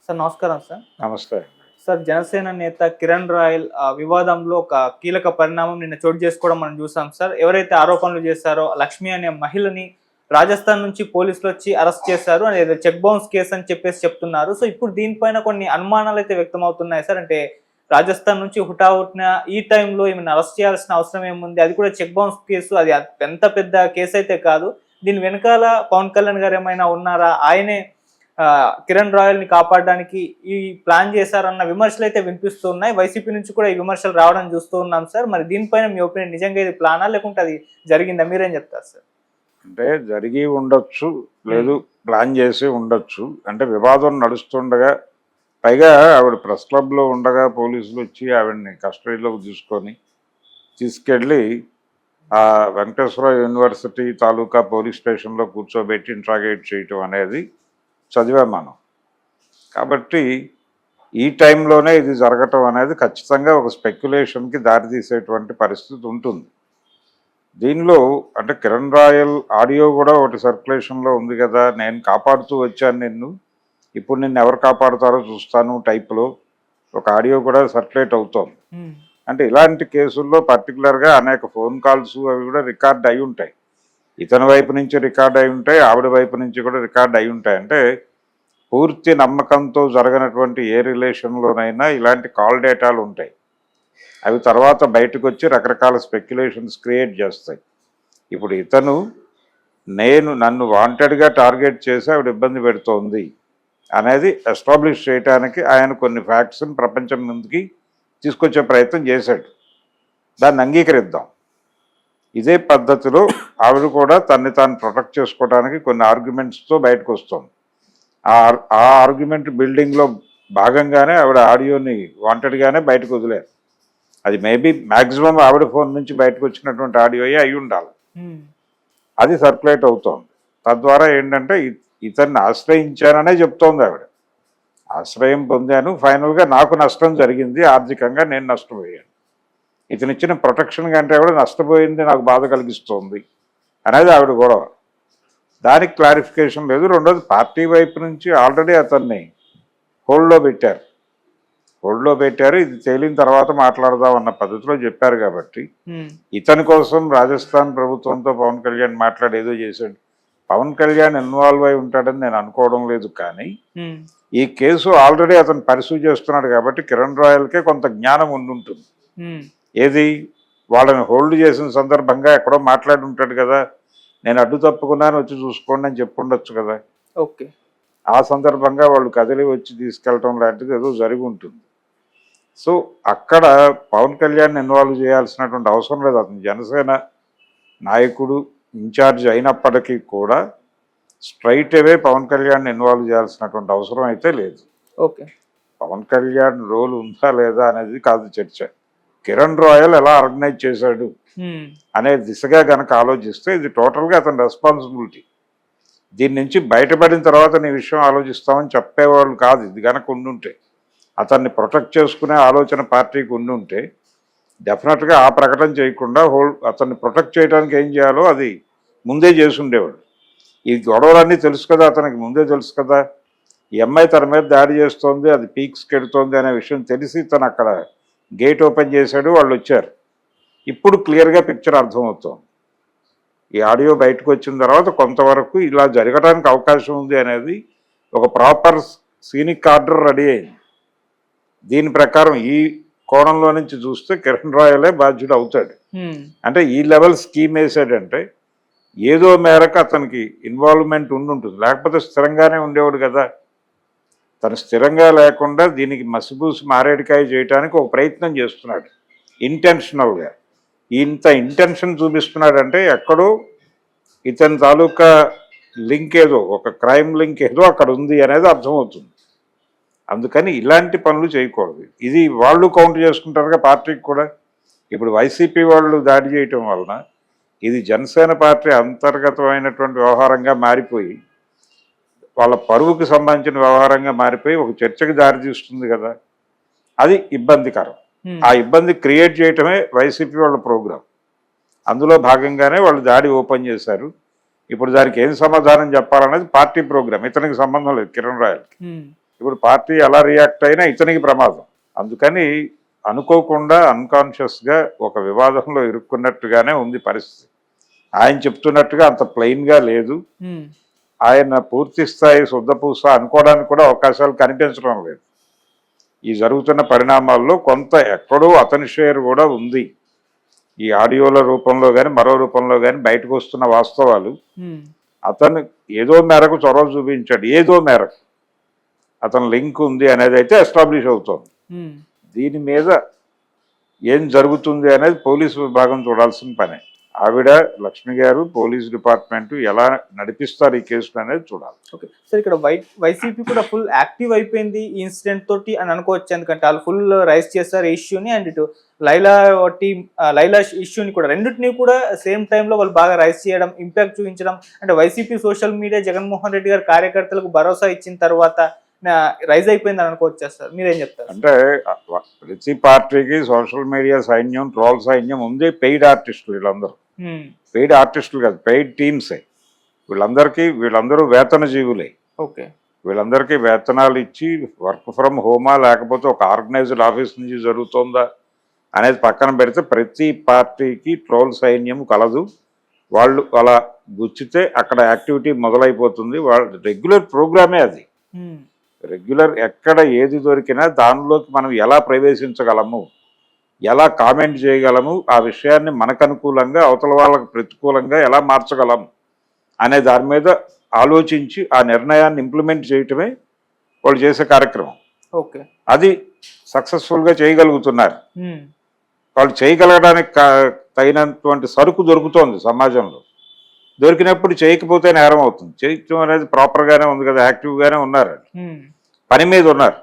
Sir నమస్కారం sir. నమస్తే. Sir Janasena నేత కిరణ్ రాయల్ వివాదంలో ఒక కీలక పరిణామం నిన్న చోటు చేసుకోవడం మనం చూసాం సార్. ఎవరైతే ఆరోపణలు చేశారో లక్ష్మి అనే మహిళని రాజస్థాన్ నుంచి పోలీసులు వచ్చి అరెస్ట్ చేశారు. అనేది చెక్ బౌన్స్ కేసు అని చెప్పేసి చెప్తున్నారు. సో ఇప్పుడు దీనిపైన కొన్ని అనుమానాలు అయితే వ్యక్తం అవుతున్నాయి సార్. అంటే రాజస్థాన్ నుంచి హుటాహుటిన ఈ టైంలో ఈమెను అరెస్ట్ చేయాల్సిన అవసరం ఏముంది? అది కూడా చెక్ బౌన్స్ కేసు. అది ఎంత పెద్ద కేసు అయితే కాదు. దీని వెనకాల పవన్ కళ్యాణ్ గారు ఏమైనా ఉన్నారా? ఆయనే కిరణ్ రాయల్ ని కాపాడడానికి ఈ ప్లాన్ చేశారన్న విమర్శలు అయితే వినిపిస్తున్నాయి. వైసీపీ నుంచి కూడా ఈ విమర్శలు రావడం చూస్తూ ఉన్నాం సార్. మరి దీనిపైన మీ ఒపీనియన్, నిజంగా ఇది ప్లానా లేకుంటే అది జరిగిందా? మీరేం చెప్తారు సార్? అంటే జరిగి ఉండొచ్చు, లేదు ప్లాన్ చేసి ఉండొచ్చు. అంటే వివాదం నడుస్తుండగా, పైగా ఆవిడ ప్రెస్ క్లబ్లో ఉండగా పోలీసులు వచ్చి ఆవిడని కస్టడీలోకి తీసుకెళ్ళి ఆ వెంకటేశ్వర యూనివర్సిటీ తాలూకా పోలీస్ స్టేషన్లో కూర్చోబెట్టి ఇంట్రాగేట్ చేయటం అనేది చదివాం మనం. కాబట్టి ఈ టైంలోనే ఇది జరగటం అనేది ఖచ్చితంగా ఒక స్పెక్యులేషన్కి దారితీసేటువంటి పరిస్థితి ఉంటుంది. దీనిలో అంటే కిరణ్ రాయల్ ఆడియో కూడా ఒకటి సర్క్యులేషన్లో ఉంది కదా, నేను కాపాడుతూ వచ్చాను నిన్ను, ఇప్పుడు నిన్ను ఎవరు కాపాడుతారో చూస్తాను టైప్లో ఒక ఆడియో కూడా సర్క్యులేట్ అవుతోంది. అంటే ఇలాంటి కేసుల్లో పర్టికులర్గా అనేక ఫోన్ కాల్స్ అవి కూడా రికార్డ్ అయి ఉంటాయి. ఇతని వైపు నుంచి రికార్డ్ అయి ఉంటాయి, ఆవిడ వైపు నుంచి కూడా రికార్డ్ అయి ఉంటాయి. అంటే పూర్తి నమ్మకంతో జరగనటువంటి ఏ రిలేషన్లోనైనా ఇలాంటి కాల్ డేటాలు ఉంటాయి. అవి తర్వాత బయటకు వచ్చి రకరకాల స్పెక్యులేషన్స్ క్రియేట్ చేస్తాయి. ఇప్పుడు ఇతను నన్ను వాంటెడ్గా టార్గెట్ చేసి ఆవిడ ఇబ్బంది పెడుతోంది అనేది ఎస్టాబ్లిష్ చేయడానికి ఆయన కొన్ని ఫ్యాక్ట్స్ని ప్రపంచం ముందుకి తీసుకొచ్చే ప్రయత్నం చేశాడు. దాన్ని అంగీకరిద్దాం. ఇదే పద్ధతిలో ఆవిడ కూడా తన్ని తాను ప్రొటెక్ట్ చేసుకోవడానికి కొన్ని ఆర్గ్యుమెంట్స్తో బయటకు వస్తుంది. ఆ ఆర్గ్యుమెంట్ బిల్డింగ్లో భాగంగానే ఆవిడ ఆడియోని వాంటెడ్గానే బయటకు వదిలేరు. అది మేబీ మ్యాక్సిమం ఆవిడ ఫోన్ నుంచి బయటకు వచ్చినటువంటి ఆడియోయే అయి ఉండాలి. అది సర్క్యులేట్ అవుతోంది. తద్వారా ఏంటంటే ఇతన్ని ఆశ్రయించాననే చెప్తోంది ఆవిడ. ఆశ్రయం పొందాను, ఫైనల్గా నాకు నష్టం జరిగింది, ఆర్థికంగా నేను నష్టపోయాను, ఇతను ఇచ్చిన ప్రొటెక్షన్ కంటే కూడా నష్టపోయింది నాకు బాధ కలిగిస్తోంది అనేది ఆవిడ గొడవ. దానికి క్లారిఫికేషన్ లేదు. రెండోది, పార్టీ వైపు నుంచి ఆల్రెడీ అతన్ని హోల్డ్లో పెట్టారు. ఇది తేలిన తర్వాత మాట్లాడదాం అన్న పద్ధతిలో చెప్పారు. కాబట్టి ఇతని కోసం రాజస్థాన్ ప్రభుత్వంతో పవన్ కళ్యాణ్ మాట్లాడేదో చేశాడు. పవన్ కళ్యాణ్ ఇన్వాల్వ్ అయి ఉంటాడని నేను అనుకోవడం లేదు. కానీ ఈ కేసు ఆల్రెడీ అతను పర్సూ చేస్తున్నాడు కాబట్టి కిరణ్ రాయల్కే కొంత జ్ఞానం ఉండుంటుంది. ఏది, వాళ్ళని హోల్డ్ చేసిన సందర్భంగా ఎక్కడో మాట్లాడి ఉంటాడు కదా, నేను అడ్డు తప్పుకున్నాను వచ్చి చూసుకోండి అని చెప్పుండొచ్చు కదా. ఓకే, ఆ సందర్భంగా వాళ్ళు కదిలి వచ్చి తీసుకెళ్ళటం లాంటిది ఏదో జరిగి ఉంటుంది. సో అక్కడ పవన్ కళ్యాణ్ ఇన్వాల్వ్ చేయాల్సినటువంటి అవసరం లేదు. అతను జనసేన నాయకుడు ఇన్ఛార్జ్ అయినప్పటికీ కూడా స్ట్రైట్ అవే పవన్ కళ్యాణ్ ఇన్వాల్వ్ చేయాల్సినటువంటి అవసరం అయితే లేదు. ఓకే, పవన్ కళ్యాణ్ రోల్ ఉందా లేదా అనేది కాదు చర్చ. కిరణ్ రాయల్ ఎలా ఆర్గనైజ్ చేశాడు అనే దిశగా గనక ఆలోచిస్తే ఇది టోటల్గా అతని రెస్పాన్సిబిలిటీ. దీని నుంచి బయటపడిన తర్వాత నీ విషయం ఆలోచిస్తామని చెప్పేవాళ్ళు కాదు. ఇది గనక ఉండుంటే, అతన్ని ప్రొటెక్ట్ చేసుకునే ఆలోచన పార్టీకి ఉండుంటే డెఫినెట్గా ఆ ప్రకటన చేయకుండా అతన్ని ప్రొటెక్ట్ చేయడానికి ఏం చేయాలో అది ముందే చేసి ఉండేవాడు. ఈ గొడవలన్నీ తెలుసు కదా, అతనికి ముందే తెలుసు కదా. ఈ అమ్మాయి తన మీద దాడి చేస్తోంది, అది పీక్స్కి ఎడుతోంది అనే విషయం తెలిసి తను అక్కడ గేట్ ఓపెన్ చేశాడు, వాళ్ళు వచ్చారు. ఇప్పుడు క్లియర్గా పిక్చర్ అర్థమవుతోంది. ఈ ఆడియో బయటకు వచ్చిన తర్వాత కొంతవరకు ఇలా జరగడానికి అవకాశం ఉంది అనేది ఒక ప్రాపర్ సీనిక్ ఆర్డర్ రెడీ అయింది. దీని ప్రకారం ఈ కోణంలో నుంచి చూస్తే కిరణ్ రాయలే బాధ్యుడు అవుతాడు. అంటే ఈ లెవెల్ స్కీమ్ వేసాడంటే ఏదో మేరకు అతనికి ఇన్వాల్వ్మెంట్ ఉండుంటుంది, లేకపోతే స్థిరంగానే ఉండేవాడు కదా. తను స్థిరంగా లేకుండా దీనికి మసిబూసి మారేడికాయ చేయడానికి ఒక ప్రయత్నం చేస్తున్నాడు ఇంటెన్షనల్గా. ఇంత ఇంటెన్షన్ చూపిస్తున్నాడంటే ఎక్కడో ఇతని తాలూకా లింక్ ఏదో, ఒక క్రైమ్ లింక్ ఏదో అక్కడ ఉంది అనేది అర్థమవుతుంది. అందుకని ఇలాంటి పనులు చేయకూడదు. ఇది వాళ్ళు కౌంట్ చేసుకుంటారుగా పార్టీకి కూడా. ఇప్పుడు వైసీపీ వాళ్ళు దాడి చేయటం వలన ఇది జనసేన పార్టీ అంతర్గతమైనటువంటి వ్యవహారంగా మారిపోయి, వాళ్ళ పరువుకి సంబంధించిన వ్యవహారంగా మారిపోయి ఒక చర్చకి దారితీస్తుంది కదా. అది ఇబ్బందికరం. ఆ ఇబ్బంది క్రియేట్ చేయటమే వైసీపీ వాళ్ళ ప్రోగ్రాం. అందులో భాగంగానే వాళ్ళు దాడి ఓపెన్ చేశారు. ఇప్పుడు దానికి ఏం సమాధానం చెప్పాలనేది పార్టీ ప్రోగ్రాం, ఇతనికి సంబంధం లేదు కిరణ్ రాయల్కి. ఇప్పుడు పార్టీ ఎలా రియాక్ట్ అయినా ఇతనికి ప్రమాదం. అందుకని అనుకోకుండా అన్కాన్షియస్గా ఒక వివాదంలో ఇరుక్కున్నట్టుగానే ఉంది పరిస్థితి. ఆయన చెప్తున్నట్టుగా అంత ప్లెయిన్గా లేదు. ఆయన పూర్తి స్థాయి శుద్ధపూస అనుకోవడానికి కూడా అవకాశాలు కనిపించడం లేదు. ఈ జరుగుతున్న పరిణామాల్లో కొంత ఎక్కడో అతని షేర్ కూడా ఉంది. ఈ ఆడియోల రూపంలో కానీ మరో రూపంలో కానీ బయటకు వస్తున్న వాస్తవాలు అతను ఏదో మేరకు చొరవ చూపించాడు, ఏదో మేరకు అతను లింక్ ఉంది అనేది అయితే ఎస్టాబ్లిష్ అవుతుంది. దీని మీద ఏం జరుగుతుంది అనేది పోలీసు విభాగం చూడాల్సిన పనే. ఆవిడ లక్ష్మి గారు పోలీస్ డిపార్ట్మెంట్ ఎలా నడిపిస్తారు ఈ కేసులు అనేది చూడాలి. ఓకే సార్, ఇక్కడ వైసీపీ కూడా ఫుల్ యాక్టివ్ అయిపోయింది ఈ ఇన్సిడెంట్ తోటి అని అనుకోవచ్చు. ఎందుకంటే వాళ్ళు ఫుల్ రైజ్ చేస్తారు ఇష్యూని, అండ్ ఇటు లైలా ఇష్యూని కూడా, రెండింటినీ కూడా సేమ్ టైంలో వాళ్ళు బాగా రైజ్ చేయడం, ఇంపాక్ట్ చూపించడం. అంటే YCP social media Jaganmohan Reddy గారు కార్యకర్తలకు భరోసా ఇచ్చిన తర్వాత రైజ్ అయిపోయిందని అనుకోవచ్చా సార్? మీరేం చెప్తారు? అంటే ప్రతి పార్టీకి సోషల్ మీడియా సైన్యం, ట్రోల్ సైన్యం ఉంది. పెయిడ్ ఆర్టిస్టులు వీళ్ళందరూ, పెయిడ్ ఆర్టిస్టులు కాదు, పెయిడ్ టీమ్సే వీళ్ళందరూ వేతన జీవులే. ఓకే, వీళ్ళందరికీ వేతనాలు ఇచ్చి వర్క్ ఫ్రమ్ హోమా లేకపోతే ఒక ఆర్గనైజ్డ్ ఆఫీస్ నుంచి జరుగుతుందా అనేది పక్కన పెడితే ప్రతి పార్టీకి ట్రోల్ సైన్యం కలదు. వాళ్ళు అలా గుచ్చితే అక్కడ యాక్టివిటీ మొదలైపోతుంది. వాళ్ళ రెగ్యులర్ ప్రోగ్రామే అది. రెగ్యులర్ ఎక్కడ ఏది దొరికినా దానిలోకి మనం ఎలా ప్రవేశించగలము, ఎలా కామెంట్ చేయగలము, ఆ విషయాన్ని మనకు అనుకూలంగా అవతల వాళ్ళకు ప్రతికూలంగా ఎలా మార్చగలము అనే దాని మీద ఆలోచించి ఆ నిర్ణయాన్ని ఇంప్లిమెంట్ చేయటమే వాళ్ళు చేసే కార్యక్రమం. ఓకే, అది సక్సెస్ఫుల్గా చేయగలుగుతున్నారు. వాళ్ళు చేయగలగడానికి తగినటువంటి సరుకు దొరుకుతోంది సమాజంలో. దొరికినప్పుడు చేయకపోతే నేరం అవుతుంది. చేయటం అనేది ప్రాపర్గానే ఉంది కదా, యాక్టివ్గానే ఉన్నారు, పని మీద ఉన్నారు